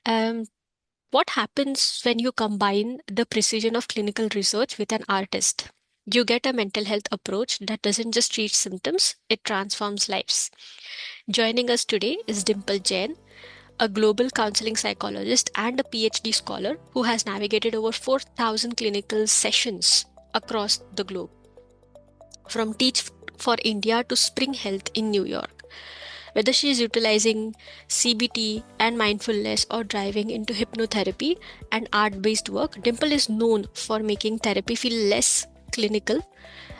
Um, what happens when you combine the precision of clinical research with an artist? You get a mental health approach that doesn't just treat symptoms, it transforms lives. Joining us today is Dimple Jain, a global counseling psychologist and a PhD scholar who has navigated over 4,000 clinical sessions across the globe, from Teach for India to Spring Health in New York. Whether she is utilizing CBT and mindfulness or driving into hypnotherapy and art based work, Dimple is known for making therapy feel less clinical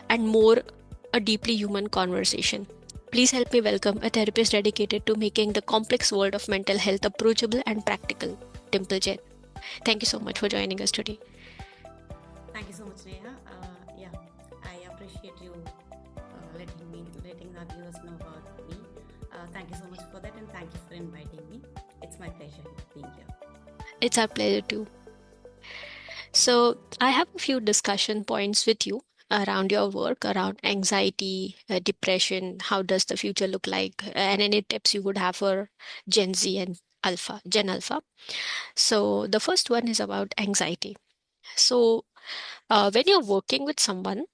and more a deeply human conversation. Please help me welcome a therapist dedicated to making the complex world of mental health approachable and practical, Dimple Jain. Thank you so much for joining us today. Thank you so much, Neha. Yeah, I appreciate you letting our viewers know about me. Thank you so much for that, and thank you for inviting me. It's my pleasure being here. It's our pleasure too. So, I have a few discussion points with you around your work, around anxiety, depression, how does the future look like, and any tips you would have for Gen Z and Gen Alpha. So, the first one is about anxiety. So, when you're working with someone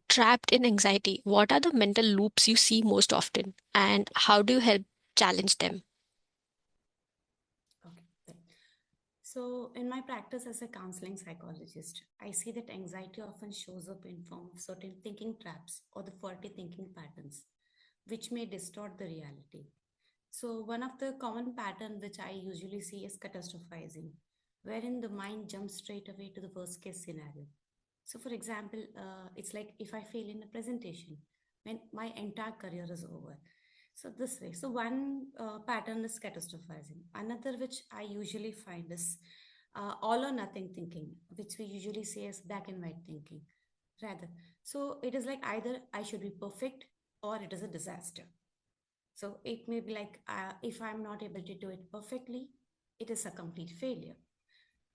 trapped in anxiety, what are the mental loops you see most often, and how do you help challenge them? Okay. Then. So, in my practice as a counseling psychologist, I see that anxiety often shows up in form of certain thinking traps or the faulty thinking patterns, which may distort the reality. So, one of the common pattern which I usually see is catastrophizing, wherein the mind jumps straight away to the worst case scenario. So, for example, it's like if I fail in a presentation, when my entire career is over. So, this way. So, one pattern is catastrophizing. Another, which I usually find, is all or nothing thinking, which we usually say as black and white thinking, rather. So, it is like either I should be perfect or it is a disaster. So it may be like if I'm not able to do it perfectly, it is a complete failure.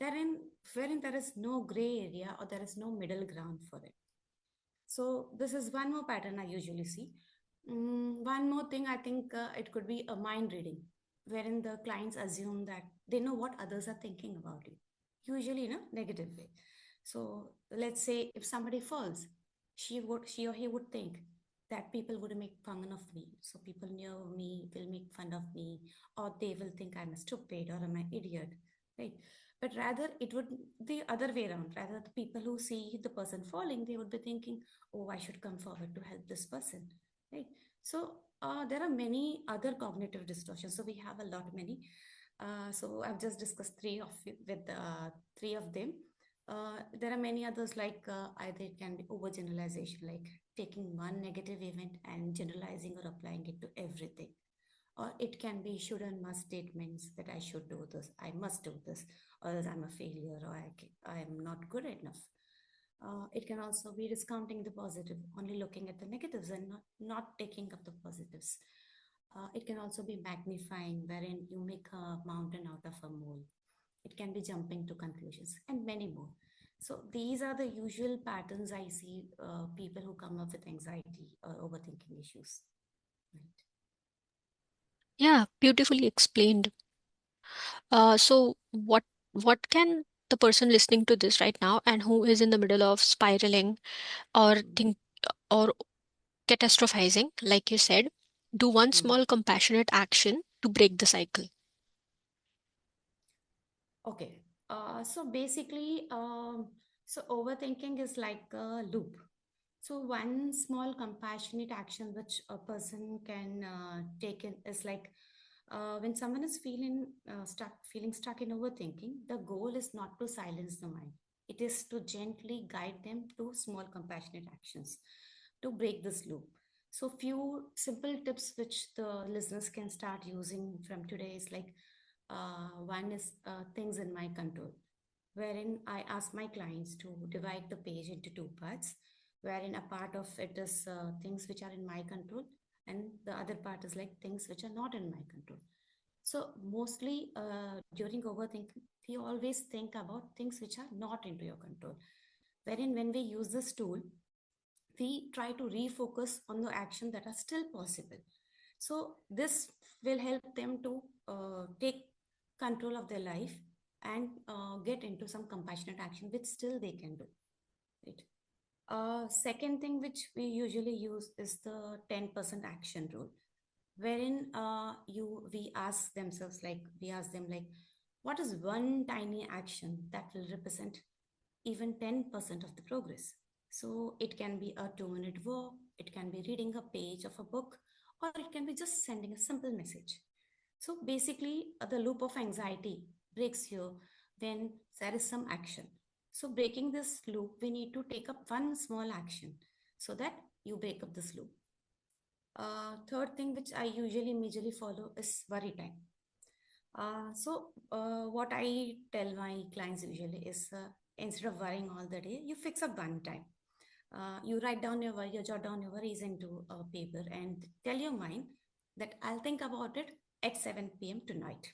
Therein, wherein there is no gray area or there is no middle ground for it. So this is one more pattern I usually see. One more thing, I think it could be a mind reading, wherein the clients assume that they know what others are thinking about you, usually in a negative way. So let's say if somebody falls, she or he would think that people would make fun of me. So people near me will make fun of me, or they will think I'm a stupid or I'm an idiot, right? But rather it would the other way around. Rather, the people who see the person falling, they would be thinking, oh, I should come forward to help this person, right? So there are many other cognitive distortions. So we have a lot many. So I've just discussed three of them. There are many others, like either it can be overgeneralization, like taking one negative event and generalizing or applying it to everything. Or it can be should and must statements that I should do this, I must do this, or else I'm a failure, or I am not good enough. It can also be discounting the positive, only looking at the negatives and not taking up the positives. It can also be magnifying, wherein you make a mountain out of a mole. It can be jumping to conclusions, and many more. So these are the usual patterns I see people who come up with anxiety or overthinking issues. Right. Yeah, beautifully explained. So what can the person listening to this right now and who is in the middle of spiraling or think or catastrophizing, like you said, do one Hmm. small compassionate action to break the cycle? Okay. So basically, so overthinking is like a loop. So one small compassionate action which a person can take in is like when someone is feeling stuck in overthinking, the goal is not to silence the mind. It is to gently guide them to small compassionate actions to break this loop. So few simple tips which the listeners can start using from today is like one is things in my control, wherein I ask my clients to divide the page into two parts, wherein a part of it is things which are in my control, and the other part is like things which are not in my control. So, mostly during overthinking, we always think about things which are not into your control. Wherein, when we use this tool, we try to refocus on the action that are still possible. So this will help them to take control of their life and get into some compassionate action, which still they can do. Right. Second thing which we usually use is the 10% action rule, wherein we ask them like, what is one tiny action that will represent even 10% of the progress? So it can be a 2-minute walk, it can be reading a page of a book, or it can be just sending a simple message. So basically, the loop of anxiety breaks here when there is some action. So breaking this loop, we need to take up one small action so that you break up this loop. Third thing which I usually majorly follow is worry time. What I tell my clients usually is instead of worrying all the day, you fix up one time. You write down your worry, you jot down your worries into a paper and tell your mind that I'll think about it at 7 p.m. tonight,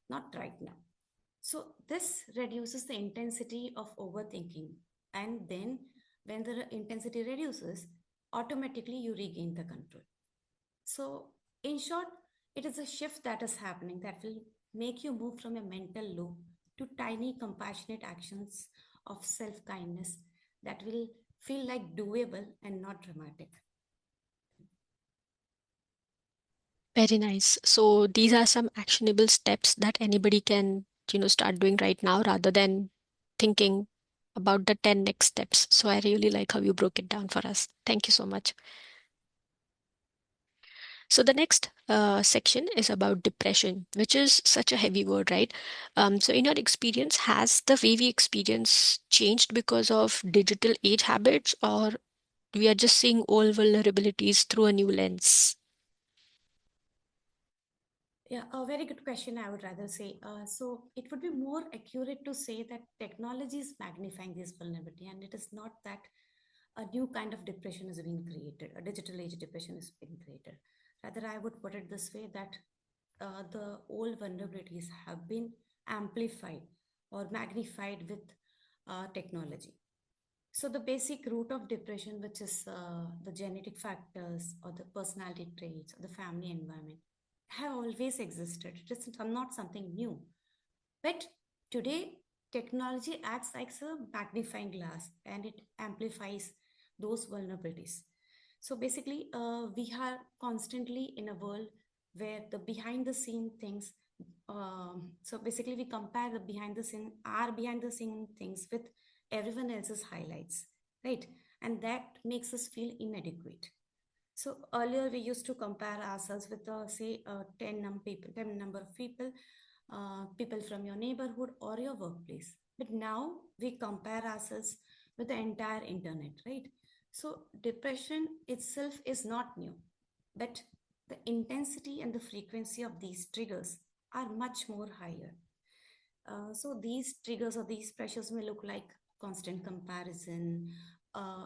not right now. So this reduces the intensity of overthinking. And then when the intensity reduces, automatically you regain the control. So, in short, it is a shift that is happening that will make you move from a mental loop to tiny, compassionate actions of self kindness that will feel like doable and not dramatic. Very nice. So these are some actionable steps that anybody can, start doing right now rather than thinking about the 10 next steps. So I really like how you broke it down for us. Thank you so much. So the next section is about depression, which is such a heavy word, right? So in your experience, has the way we experience changed because of digital age habits, or we are just seeing all vulnerabilities through a new lens? Yeah, a very good question, I would rather say. So it would be more accurate to say that technology is magnifying this vulnerability, and it is not that a new kind of depression is being created, a digital age depression is being created. Rather, I would put it this way that the old vulnerabilities have been amplified or magnified with technology. So the basic root of depression, which is the genetic factors or the personality traits or the family environment, have always existed. It is not something new. But today, technology acts like a magnifying glass and it amplifies those vulnerabilities. So basically, we are constantly in a world where the behind the scene things. So basically, we compare the behind the scene things with everyone else's highlights, right? And that makes us feel inadequate. So earlier we used to compare ourselves with say 10 number of people, people from your neighborhood or your workplace. But now we compare ourselves with the entire internet, right? So depression itself is not new, but the intensity and the frequency of these triggers are much more higher. So these triggers or these pressures may look like constant comparison,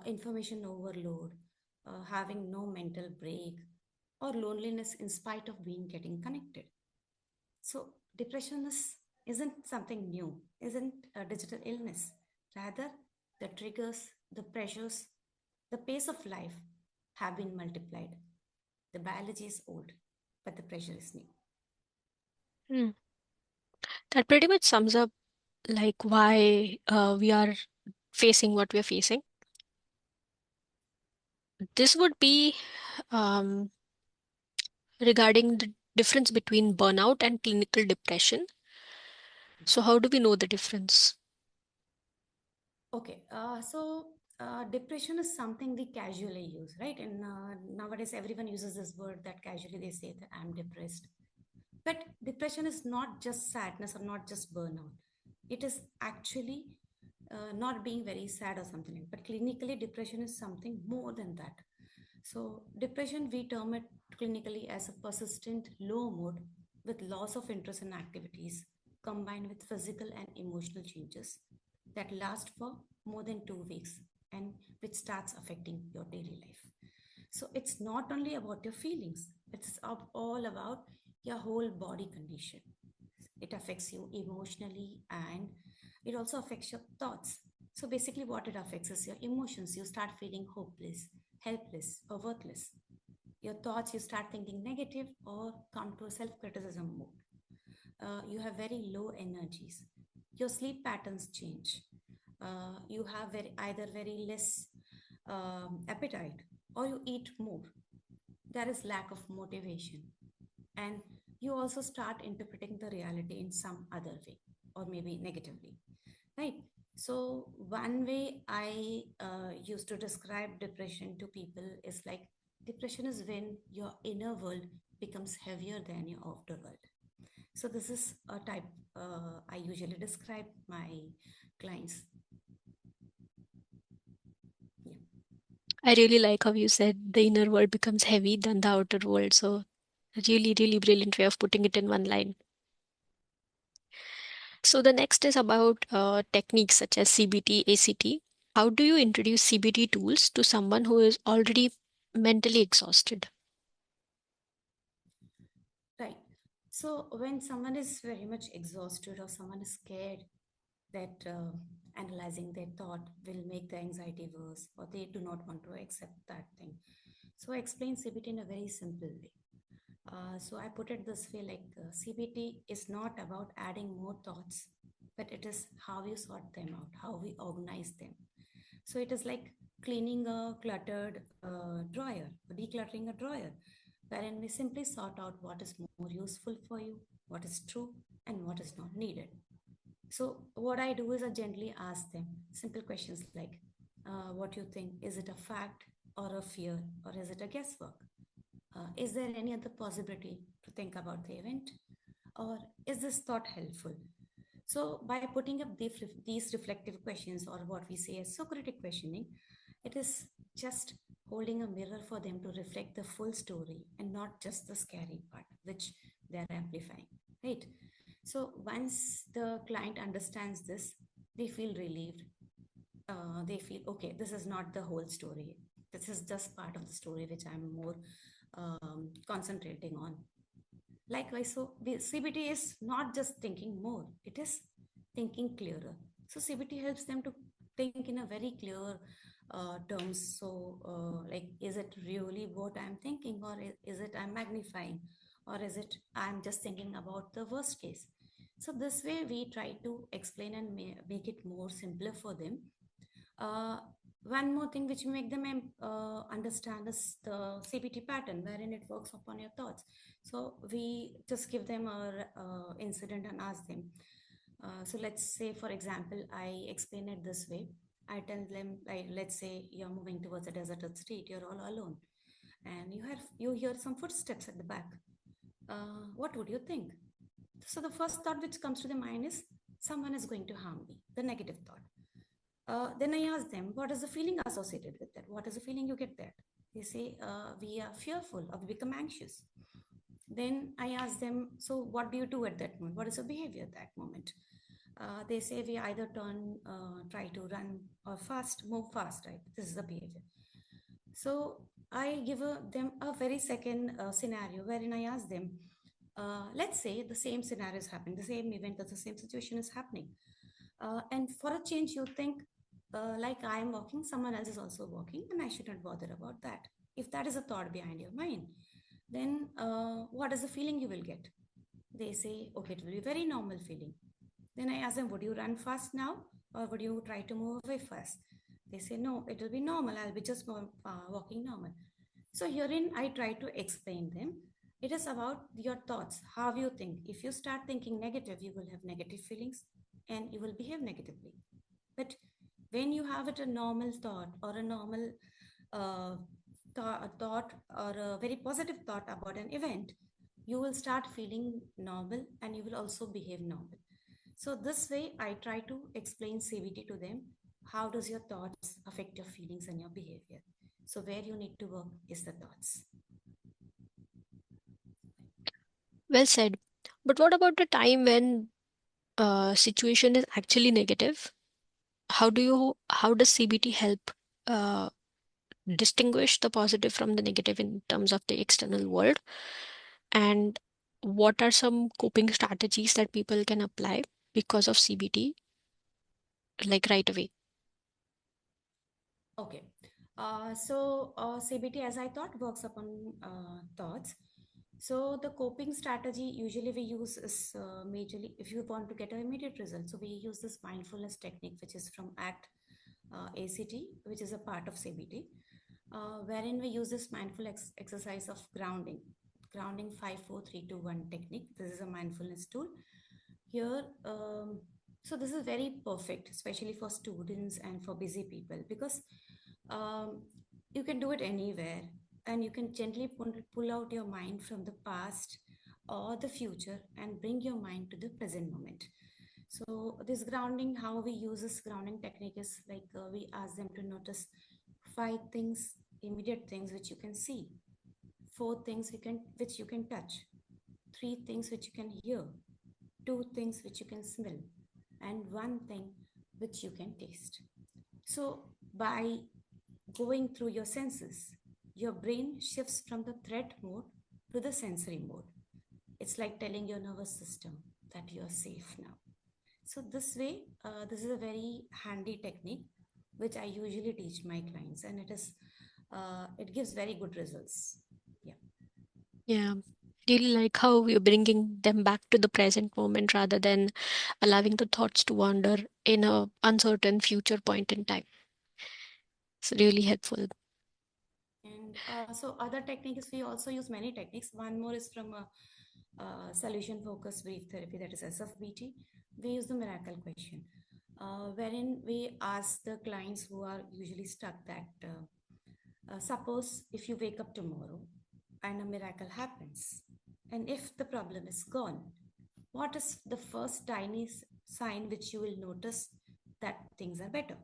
information overload, having no mental break, or loneliness in spite of being getting connected. So isn't something new, isn't a digital illness. Rather, the triggers, the pressures, the pace of life have been multiplied. The biology is old, but the pressure is new. Hmm. That pretty much sums up like why we are facing what we are facing. This would be um, regarding the difference between burnout and clinical depression. So how do we know the difference? Okay, depression is something we casually use, right? And nowadays, everyone uses this word that casually they say that I'm depressed. But depression is not just sadness or not just burnout. It is actually not being very sad or something like that. But clinically, depression is something more than that. So, depression, we term it clinically as a persistent low mood with loss of interest in activities combined with physical and emotional changes that last for more than 2 weeks and which starts affecting your daily life. So, it's not only about your feelings, it's all about your whole body condition. It affects you emotionally and it also affects your thoughts. So basically, what it affects is your emotions. You start feeling hopeless, helpless, or worthless. Your thoughts, you start thinking negative or come to a self criticism mode. you have very low energies. Your sleep patterns change. You have either very less appetite, or you eat more. There is lack of motivation, and you also start interpreting the reality in some other way, or maybe negatively, right? So one way I used to describe depression to people is like, depression is when your inner world becomes heavier than your outer world. So this is a type I usually describe my clients. Yeah. I really like how you said the inner world becomes heavy than the outer world. So, really, really brilliant way of putting it in one line. So, the next is about techniques such as CBT, ACT. How do you introduce CBT tools to someone who is already mentally exhausted? Right. So when someone is very much exhausted or someone is scared that analyzing their thought will make the anxiety worse, or they do not want to accept that thing, so I explain CBT in a very simple way. So I put it this way, like, CBT is not about adding more thoughts, but it is how you sort them out, how we organize them. So it is like cleaning a cluttered drawer, decluttering a drawer, wherein we simply sort out what is more useful for you, what is true, and what is not needed. So what I do is I gently ask them simple questions like, what you think? Is it a fact or a fear, or is it a guesswork? Is there any other possibility to think about the event? Or is this thought helpful? So, by putting up these reflective questions, or what we say as Socratic questioning, it is just holding a mirror for them to reflect the full story and not just the scary part, which they're amplifying, right? So, once the client understands this, they feel relieved. They feel, okay, this is not the whole story. This is just part of the story which I'm more concentrating on. Likewise, so CBT is not just thinking more, it is thinking clearer. So CBT helps them to think in a very clear terms. So, like, is it really what I'm thinking, or is it I'm magnifying, or is it I'm just thinking about the worst case? So this way we try to explain and make it more simpler for them. uh, One more thing which make them understand is the CBT pattern, wherein it works upon your thoughts. So we just give them a incident and ask them. So let's say, for example, I explain it this way. I tell them, like, let's say you're moving towards a deserted street, you're all alone, and you hear some footsteps at the back. What would you think? So the first thought which comes to the mind is, someone is going to harm me, the negative thought. Then I ask them, what is the feeling associated with that? What is the feeling you get there? They say, we are fearful or we become anxious. Then I ask them, so what do you do at that moment? What is your behavior at that moment? They say, we either try to run or move fast, right? This is the behavior. So I give them a very second scenario wherein I ask them, let's say the same scenario is happening, the same event, the same situation is happening. And for a change, you think, like, I am walking, someone else is also walking, and I shouldn't bother about that. If that is a thought behind your mind, then what is the feeling you will get? They say, okay, it will be a very normal feeling. Then I ask them, would you run fast now, or would you try to move away fast? They say, no, it will be normal. I'll be just walking normal. So herein, I try to explain them. It is about your thoughts, how you think. If you start thinking negative, you will have negative feelings and you will behave negatively. But when you have it a normal thought, or a normal uh, thought, or a very positive thought about an event, you will start feeling normal and you will also behave normal. So this way, I try to explain CBT to them. How does your thoughts affect your feelings and your behavior? So where you need to work is the thoughts. Well said. But what about the time when situation is actually negative? How does CBT help uh, distinguish the positive from the negative in terms of the external world? And what are some coping strategies that people can apply because of CBT, like right away? Okay. So CBT, as I thought, works upon thoughts. So the coping strategy usually we use is majorly if you want to get an immediate result. So we use this mindfulness technique, which is from ACT ACT, which is a part of CBT, wherein we use this mindful exercise of grounding 5 4 3 2 1 technique. This is a mindfulness tool. Here, so this is very perfect, especially for students and for busy people, because um, you can do it anywhere, and you can gently pull out your mind from the past or the future and bring your mind to the present moment. So this grounding, how we use this grounding technique is like we ask them to notice 5 things, immediate things which you can see, 4 things which you can touch, 3 things which you can hear, 2 things which you can smell, and 1 thing which you can taste. So by going through your senses, your brain shifts from the threat mode to the sensory mode. It's like telling your nervous system that you are safe now. So this way, this is a very handy technique which I usually teach my clients, and it gives very good results. Yeah. Yeah. Really like how you're bringing them back to the present moment rather than allowing the thoughts to wander in a uncertain future point in time. It's really helpful. And so other techniques, we also use many techniques. One more is from a solution focused brief therapy, that is SFBT. We use the miracle question, wherein we ask the clients who are usually stuck that suppose if you wake up tomorrow and a miracle happens, and if the problem is gone, what is the first tiny sign which you will notice that things are better?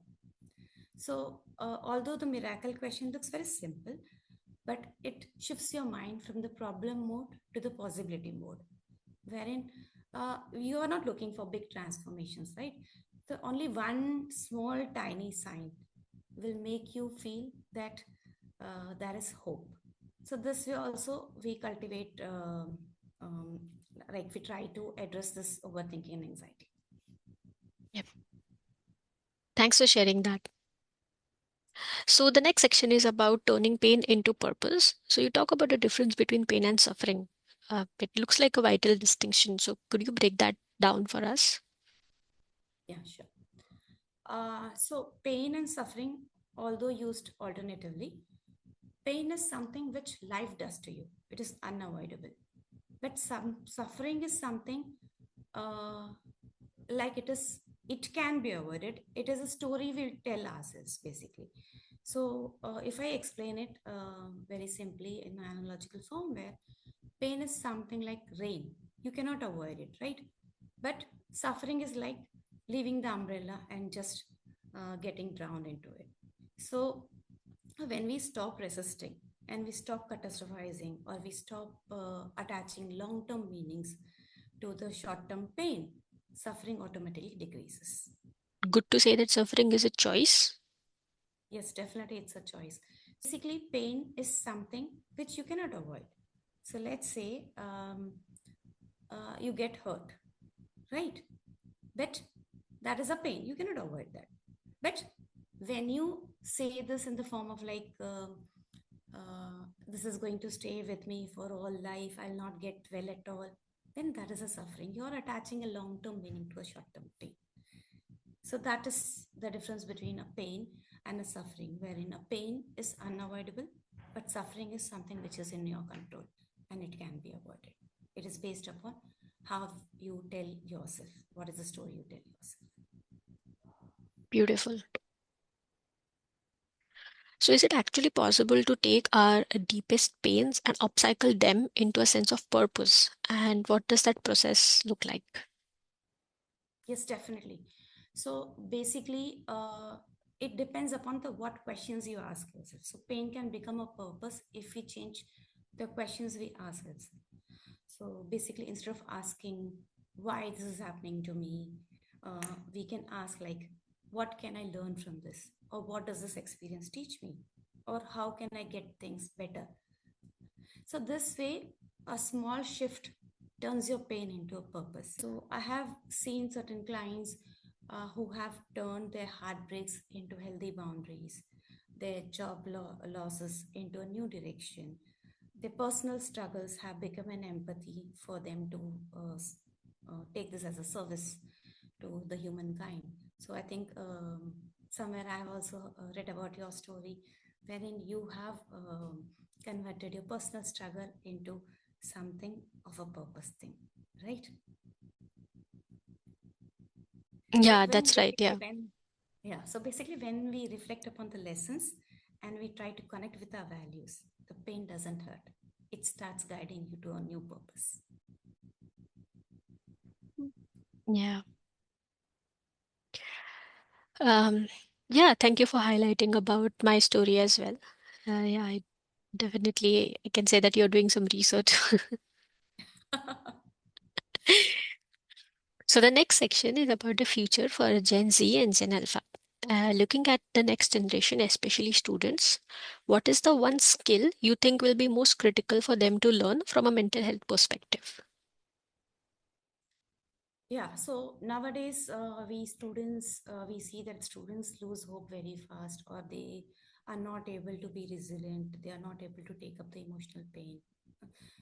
So, although the miracle question looks very simple, but it shifts your mind from the problem mode to the possibility mode, wherein you are not looking for big transformations, right? The only one small tiny sign will make you feel that there is hope. So this way also we cultivate, um, like we try to address this overthinking and anxiety. Yep. Thanks for sharing that. So the next section is about turning pain into purpose. So you talk about the difference between pain and suffering. It looks like a vital distinction. So could you break that down for us? Yeah, sure. So pain and suffering, although used alternatively, pain is something which life does to you. It is unavoidable. But some suffering is something uh, like it can be avoided. It is a story we tell ourselves, basically. So if I explain it very simply in an analogical form, where pain is something like rain, you cannot avoid it, right? But suffering is like leaving the umbrella and just getting drowned into it. So when we stop resisting and we stop catastrophizing, or we stop attaching long term meanings to the short term pain, suffering automatically decreases. Good to say that suffering is a choice. Yes, definitely it's a choice. Basically, pain is something which you cannot avoid. So let's say you get hurt, right? But that is a pain. You cannot avoid that. But when you say this in the form of like, this is going to stay with me for all life, I'll not get well at all, then that is a suffering. You're attaching a long term meaning to a short term pain. So that is the difference between a pain and a suffering, wherein a pain is unavoidable, but suffering is something which is in your control and it can be avoided. It is based upon how you tell yourself. What is the story you tell yourself? Beautiful. So is it actually possible to take our deepest pains and upcycle them into a sense of purpose? And what does that process look like? Yes, definitely. So basically, it depends upon the what questions you ask yourself. So pain can become a purpose if we change the questions we ask ourselves. So basically, instead of asking why this is happening to me, we can ask like, what can I learn from this, or what does this experience teach me, or how can I get things better. So this way, a small shift turns your pain into a purpose. So I have seen certain clients who have turned their heartbreaks into healthy boundaries, their job losses into a new direction, their personal struggles have become an empathy for them to take this as a service to the humankind. So I think somewhere I've also read about your story wherein you have converted your personal struggle into something of a purpose thing, right? So Yeah, when that's right. basically Yeah. when yeah, so basically when we reflect upon the lessons and we try to connect with our values, the pain doesn't hurt. It starts guiding you to a new purpose. Yeah. Um, yeah, thank you for highlighting about my story as well. Yeah, I can say that you're doing some research. So the next section is about the future for Gen Z and Gen Alpha. Looking at the next generation, especially students, what is the one skill you think will be most critical for them to learn from a mental health perspective? Yeah, so nowadays we see that students lose hope very fast, or they are not able to be resilient. They are not able to take up the emotional pain.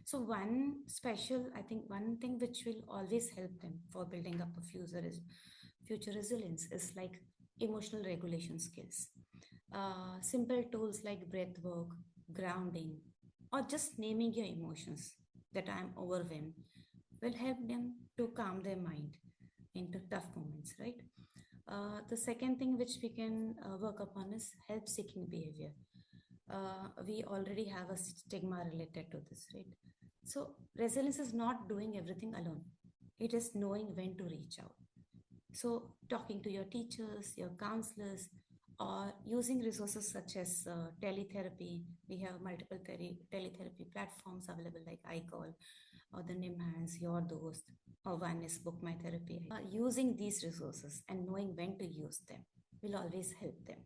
So I think one thing which will always help them for building up a future resilience is like emotional regulation skills. Simple tools like breath work, grounding, or just naming your emotions that I'm overwhelmed will help them to calm their mind into tough moments, right? The second thing which we can work upon is help seeking behavior. We already have a stigma related to this, right? So, resilience is not doing everything alone, it is knowing when to reach out. So, talking to your teachers, your counselors, or using resources such as teletherapy. We have multiple teletherapy platforms available like iCall or the Nimhans, Your Dost, or one is Book My Therapy. Using these resources and knowing when to use them will always help them.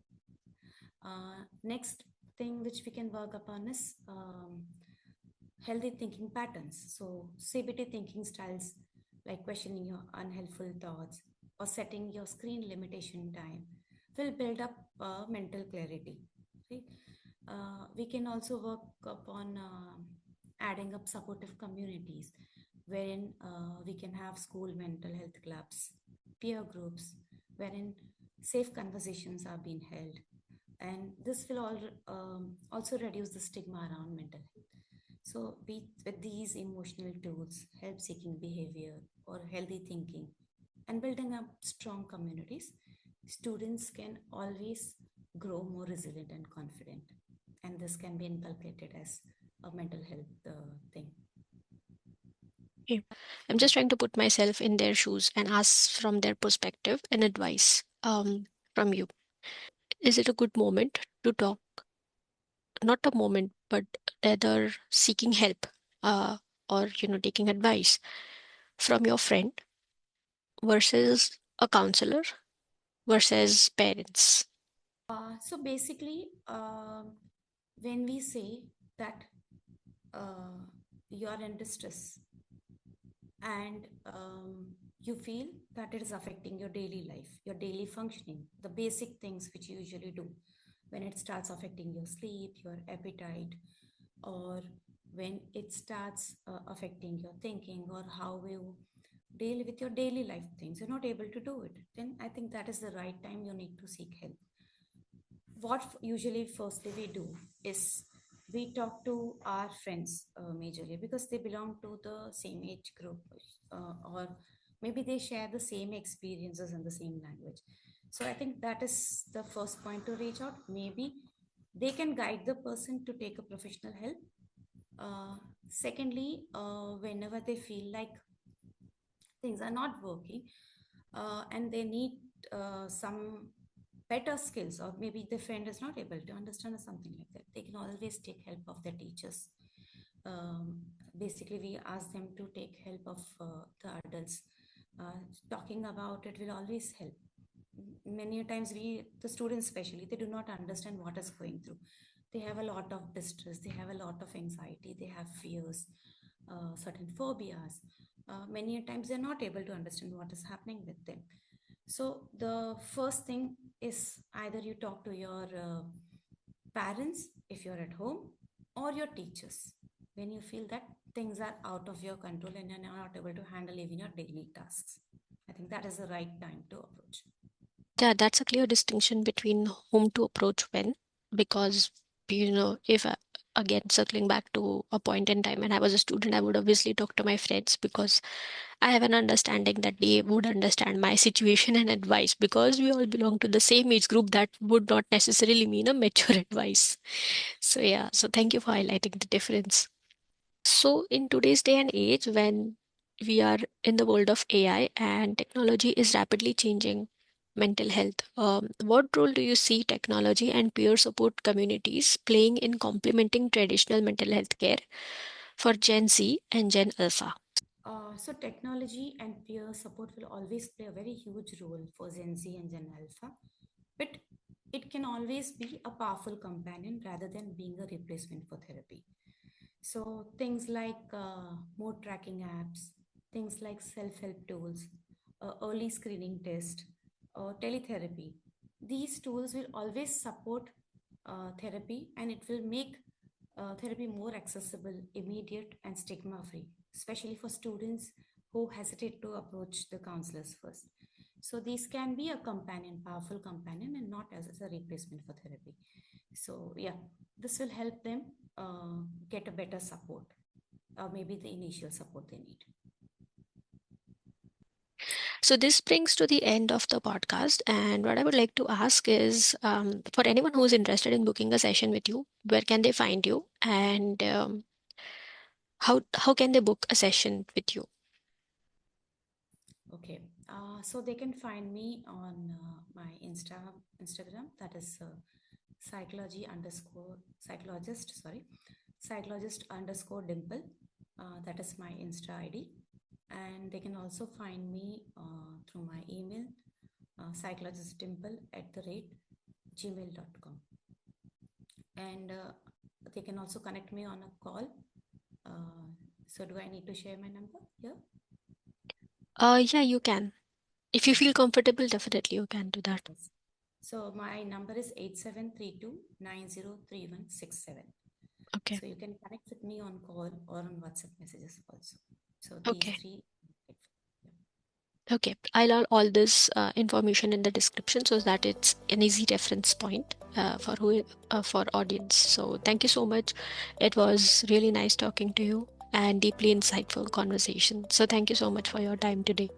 Next thing which we can work upon is healthy thinking patterns. So, CBT thinking styles like questioning your unhelpful thoughts or setting your screen limitation time will build up mental clarity. Right? We can also work upon adding up supportive communities wherein we can have school mental health clubs, peer groups, wherein safe conversations are being held. And this will also reduce the stigma around mental health. So, with these emotional tools, help seeking behavior or healthy thinking, and building up strong communities, students can always grow more resilient and confident. And this can be inculcated as a mental health thing. Okay. I'm just trying to put myself in their shoes and ask from their perspective and advice from you. Is it a good moment to talk? Not a moment, but rather seeking help, uh, or taking advice from your friend versus a counselor versus parents. So basically, when we say that you are in distress and you feel that it is affecting your daily life, your daily functioning, the basic things which you usually do, when it starts affecting your sleep, your appetite, or when it starts affecting your thinking or how you deal with your daily life things, you're not able to do it, then I think that is the right time you need to seek help. What usually firstly we do is we talk to our friends majorly because they belong to the same age group, or maybe they share the same experiences in the same language. So I think that is the first point to reach out. Maybe they can guide the person to take a professional help. Secondly, whenever they feel like things are not working and they need some better skills, or maybe the friend is not able to understand or something like that, they can always take help of their teachers. um, Basically we ask them to take help of the adults. Talking about it will always help. Many times the students especially, they do not understand what is going through. They have a lot of distress, they have a lot of anxiety, they have fears, certain phobias. Many times they're not able to understand what is happening with them. So the first thing is either you talk to your parents if you're at home, or your teachers. when you feel that things are out of your control and you're not able to handle even your daily tasks. I think that is the right time to approach. Yeah, that's a clear distinction between whom to approach when, because, if again, circling back to a point in time when I was a student, I would obviously talk to my friends because I have an understanding that they would understand my situation and advice, because we all belong to the same age group. That would not necessarily mean a mature advice. So, yeah, so thank you for highlighting the difference. So, in today's day and age, when we are in the world of AI and technology is rapidly changing mental health, what role do you see technology and peer support communities playing in complementing traditional mental health care for Gen Z and Gen Alpha? So technology and peer support will always play a very huge role for Gen Z and Gen Alpha, but it can always be a powerful companion rather than being a replacement for therapy. So things like mood tracking apps, things like self-help tools, early screening test, or teletherapy. These tools will always support therapy, and it will make therapy more accessible, immediate, and stigma-free, especially for students who hesitate to approach the counselors first. So these can be a companion, powerful companion, and not as a replacement for therapy. So yeah, this will help them get a better support, or maybe the initial support they need. So, this brings to the end of the podcast. And what I would like to ask is, for anyone who is interested in booking a session with you, where can they find you? And how can they book a session with you? Okay, so they can find me on my Instagram. That is psychologist underscore dimple. That is my Insta ID, and they can also find me through my email, psychologistdimple at the rate gmail.com. And they can also connect me on a call. So do I need to share my number here? Yeah, you can. If you Okay. feel comfortable, definitely you can do that. Yes. So my number is 8732903167. Okay. So you can connect with me on call or on WhatsApp messages also. So these Okay. three. Yeah. Okay. I'll add all this information in the description so that it's an easy reference point for audience. So thank you so much. It was really nice talking to you and deeply insightful conversation. So thank you so much for your time today.